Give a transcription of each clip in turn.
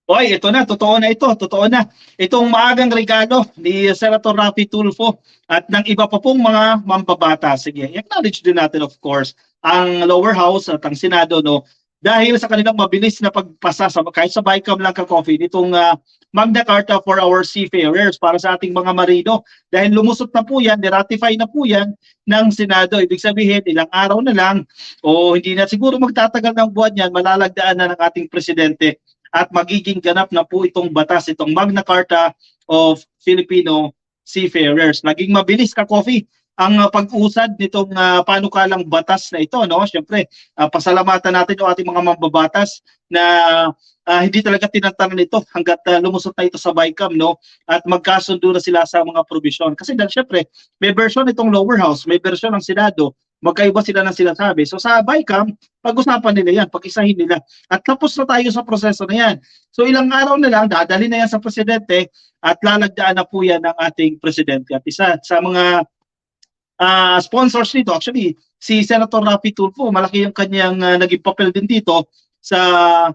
Oy, ito na, totoo na ito, totoo na. Itong maagang regalo ni Senator Raffy Tulfo at ng iba pa pong mga mambabata. Sige, acknowledge din natin of course ang lower house at ang Senado, no, dahil sa kanilang mabilis na pagpasa sa kahit sa BICAM lang ka-coffee nitong Magna Carta for our seafarers para sa ating mga marino. Dahil lumusot na po yan, niratify na po yan ng Senado. Ibig sabihin, ilang araw na lang o hindi na siguro magtatagal ng buwan yan, malalagdaan na ng ating presidente at magiging ganap na po itong batas, itong Magna Carta of Filipino Seafarers. Naging mabilis ka-coffee ang pag-usad nitong panukalang batas na ito, no? Siyempre, pasalamatan natin yung ating mga mambabatas na hindi talaga tinantanan ito hanggat lumusot na ito sa BICAM, no? At magkasundo na sila sa mga provision. Kasi dahil siyempre, may version itong lower house, may version ng Senado, magkaiba sila ng sinasabi. So sa BICAM, pag-usapan nila yan, pag-isahin nila. At tapos na tayo sa proseso na yan. So ilang araw na lang, dadali na yan sa presidente at lalagdaan na po yan ng ating presidente. At isa sa mga sponsors nito, actually, si Senator Raffy Tulfo, malaki yung kanyang naging papel din dito sa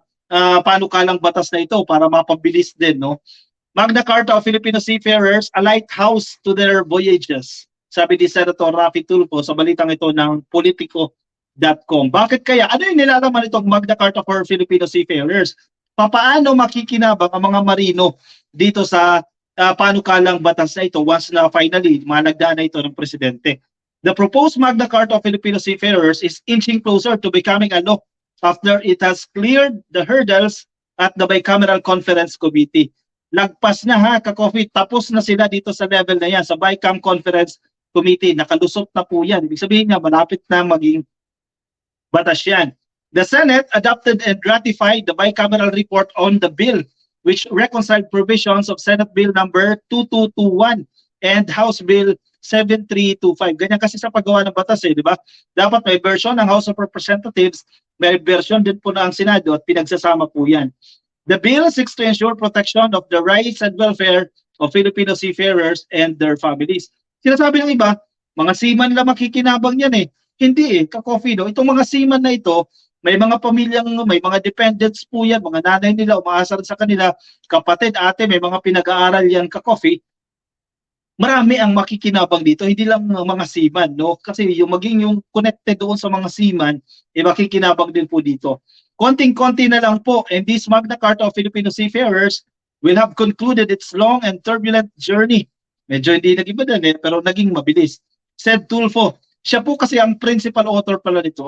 panukalang batas na ito para mapabilis din, no? Magna Carta of Filipino Seafarers, a lighthouse to their voyages. Sabi ni Senator Raffy Tulfo sa balitang ito ng Politico.com. Bakit kaya? Ano yung nilalaman itong Magna Carta for Filipino Seafarers? Papaano makikinabang ang mga marino dito sa panukalang batas na ito once na finally malagdaan na ito ng presidente? The proposed Magna Carta of Filipino Seafarers is inching closer to becoming a law after it has cleared the hurdles at the Bicameral Conference Committee. Lagpas na ha, ka-coffee, tapos na sila dito sa level na yan, sa BICAM Conference Committee, nakalusot na po yan. Ibig sabihin nga, malapit na maging batas yan. The Senate adopted and ratified the bicameral report on the bill, which reconciled provisions of Senate Bill number 2221 and House Bill 7325. Ganyan kasi sa paggawa ng batas di ba? Dapat may version ng House of Representatives, may version din po ng Senado at pinagsasama po yan. The bill seeks to ensure protection of the rights and welfare of Filipino seafarers and their families. Sinasabi ng iba, mga seaman lang makikinabang yan Hindi ka-coffee Itong mga seaman na ito, may mga pamilyang, may mga dependents po yan, mga nanay nila, umaasar sa kanila, kapatid, ate, may mga pinag-aaral yan ka-coffee. Marami ang makikinabang dito, hindi lang mga seaman, no? Kasi yung maging yung connected doon sa mga seaman, makikinabang din po dito. Konting-konti na lang po, and this Magna Carta of Filipino Seafarers will have concluded its long and turbulent journey. Medyo hindi nag-iba din pero naging mabilis. Said Tulfo, siya po kasi ang principal author pala nito.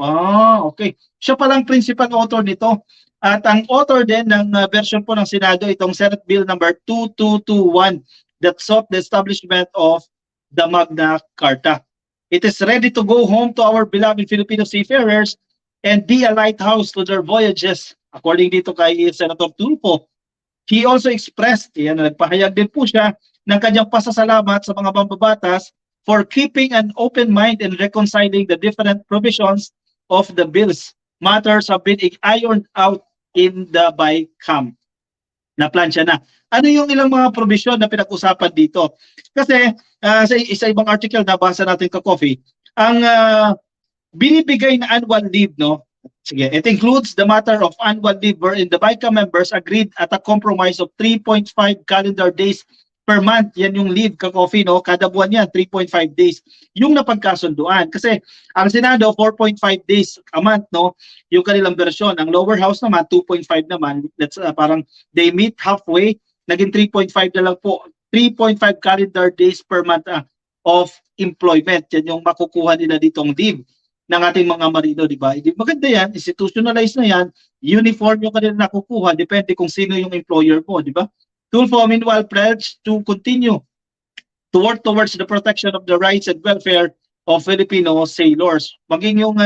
Okay. Siya pala ang principal author nito. At ang author din ng version po ng Senado, itong Senate Bill number 2221 that sought the establishment of the Magna Carta. It is ready to go home to our beloved Filipino seafarers and be a lighthouse to their voyages. According dito kay Senator Tulfo, he also expressed, nagpahayag din po siya ng kanyang pasasalamat sa mga mambabatas for keeping an open mind and reconciling the different provisions of the bills. Matters have been ironed out in the BICAM. Na-plansya na. Ano yung ilang mga provision na pinag-usapan dito? Kasi sa ibang article na basa natin ka-coffee, ang binibigay na annual leave, no? Sige, it includes the matter of annual leave wherein the BICAM members agreed at a compromise of 3.5 calendar days per month. Yan yung leave ka-coffee, no? Kada buwan yan, 3.5 days. Yung napagkasunduan. Kasi ang Senado, 4.5 days a month, no? Yung kanilang version. Ang lower house naman, 2.5 naman. That's parang they meet halfway. Naging 3.5 na lang po. 3.5 calendar days per month of employment. Yan yung makukuha nila ditong leave ng ating mga marino, di ba? Maganda yan, institutionalized na yan, uniform yung kanila nakukuha, depende kung sino yung employer mo, di ba? Tulfo, meanwhile, pledged to continue to work towards the protection of the rights and welfare of Filipino sailors. Maging yung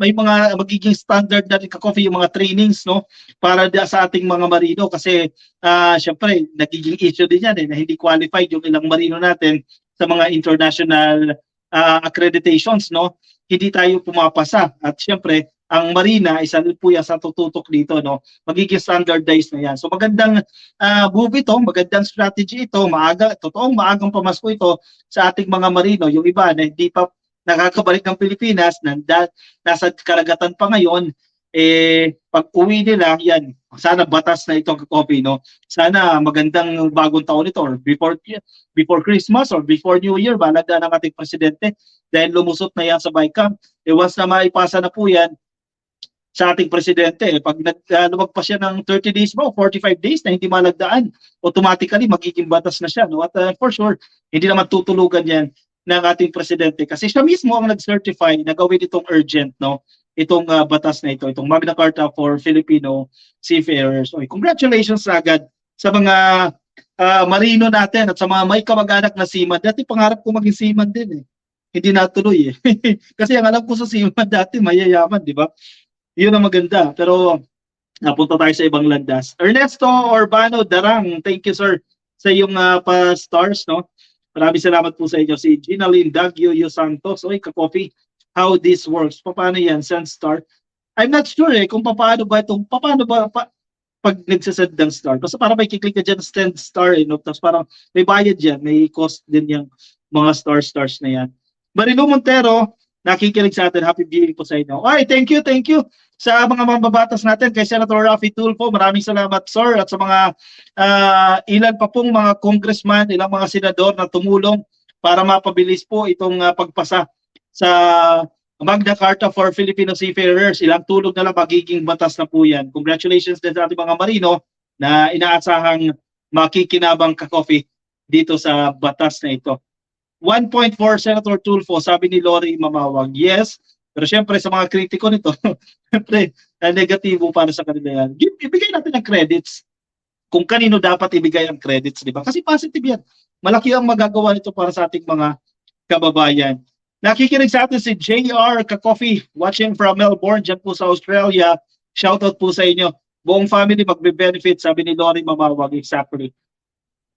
may mga magiging standard na rin ka-coffee yung mga trainings, no, para sa ating mga marino kasi syempre nagiging issue din yan na hindi qualified yung ilang marino natin sa mga international accreditations, no? Hindi tayo pumapasa at syempre ang marina isa rin po yan sa tututok dito, no? Magiging standardized na yan. So magandang move ito, magandang strategy ito, totoong maagang pamasko ito sa ating mga marino. Yung iba na hindi pa nakakabalik ng Pilipinas, nasa karagatan pa ngayon, pag uwi nila, yan, sana batas na itong Ka-Coffee, no? Sana magandang bagong taon ito or before Christmas or before New Year, balaga ng ating presidente dahil lumusot na yan sa BICAM. Once na maipasa na po yan sa ating presidente, pag lumagpas siya ng 30 days ba o 45 days na hindi malagdaan, automatically magiging batas na siya. No? At for sure, hindi naman tutulugan yan ng ating presidente kasi siya mismo ang nag-certify na gawin itong urgent, no? Itong batas na ito, itong Magna Carta for Filipino Seafarers. Okay, congratulations agad sa mga marino natin at sa mga may kamag-anak na seaman. Dati pangarap ko maging seaman din eh. Hindi natuloy eh. Kasi ang alam ko sa seaman dati mayayaman, di ba? Yun ang maganda. Pero napunta tayo sa ibang landas. Ernesto Urbano Darang, thank you sir sa iyong pa-stars, no? Maraming salamat po sa inyo. Si Ginaline Dagyo Santos, oy, Ka-Coffee, how this works? Paano yan? Send star? I'm not sure eh kung paano ba pag nagsasend ng star. Kasi parang may kiklik ka dyan send star, eh, no? Tapos parang may bayad dyan, may cost din yung mga stars na yan. Marilu Montero, nakikinig sa atin. Happy viewing po sa inyo. Okay, thank you sa mga mambabatas natin. Kay Senator Raffy Tulfo, maraming salamat sir. At sa mga ilan pa pong mga congressman, ilang mga senador na tumulong para mapabilis po itong pagpasa sa Magna Carta for Filipino Seafarers. Ilang tulog na lang magiging batas na po yan. Congratulations din sa ating mga marino na inaasahang makikinabang Ka-Coffee dito sa batas na ito. 1.4 Senator Tulfo, sabi ni Lori Mamawag. Yes, pero syempre sa mga kritiko nito, syempre negatibo para sa kanila yan. Ibigay natin ang credits kung kanino dapat ibigay ang credits, di ba? Kasi positive yan. Malaki ang magagawa nito para sa ating mga kababayan. Nakikinig sa atin si JR Ka-Coffee, watching from Melbourne, dyan po sa Australia. Shoutout po sa inyo. Buong family magbe-benefit, sabi ni Lori Mamawag. Exactly.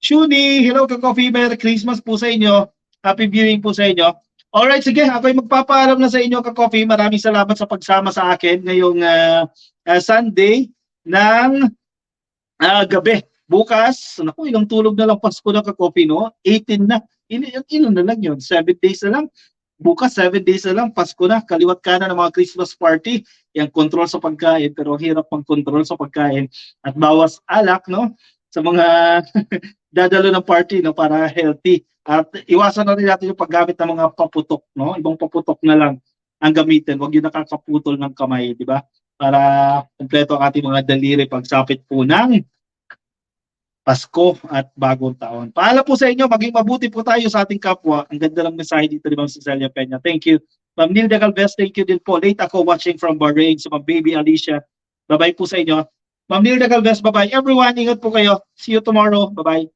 Shuni, hello Ka-Coffee, Merry Christmas po sa inyo. Happy viewing po sa inyo. Alright, sige, ako'y magpapaalam na sa inyo Ka-Coffee. Maraming salamat sa pagsama sa akin ngayong Sunday ng gabi. Bukas, naku, ilang tulog na lang Pasko na Ka-Coffee, no? 18 na. Ilan na lang yun? 7 days na lang. Bukas, 7 days na lang, Pasko na. Kaliwat ka na ng mga Christmas party. Yung control sa pagkain, pero hirap mag-control sa pagkain. At bawas alak, no? Sa mga dadalo ng party, no? Para healthy. At iwasan na rin natin yung paggamit ng mga paputok, no? Ibang paputok na lang ang gamitin. Huwag yung nakakaputol ng kamay, di ba? Para kompleto ang ating mga daliri pagsapit po ng Pasko at bagong taon. Paalam po sa inyo, maging mabuti po tayo sa ating kapwa. Ang ganda ng mensahe dito ni Ma'am Cecilia Peña. Thank you. Ma'am Nilda Galvez, thank you din po. Late ako watching from Bahrain. So, Ma'am Baby Alicia, bye-bye po sa inyo. Ma'am Nilda Galvez, bye-bye. Everyone, ingat po kayo. See you tomorrow. Bye-bye.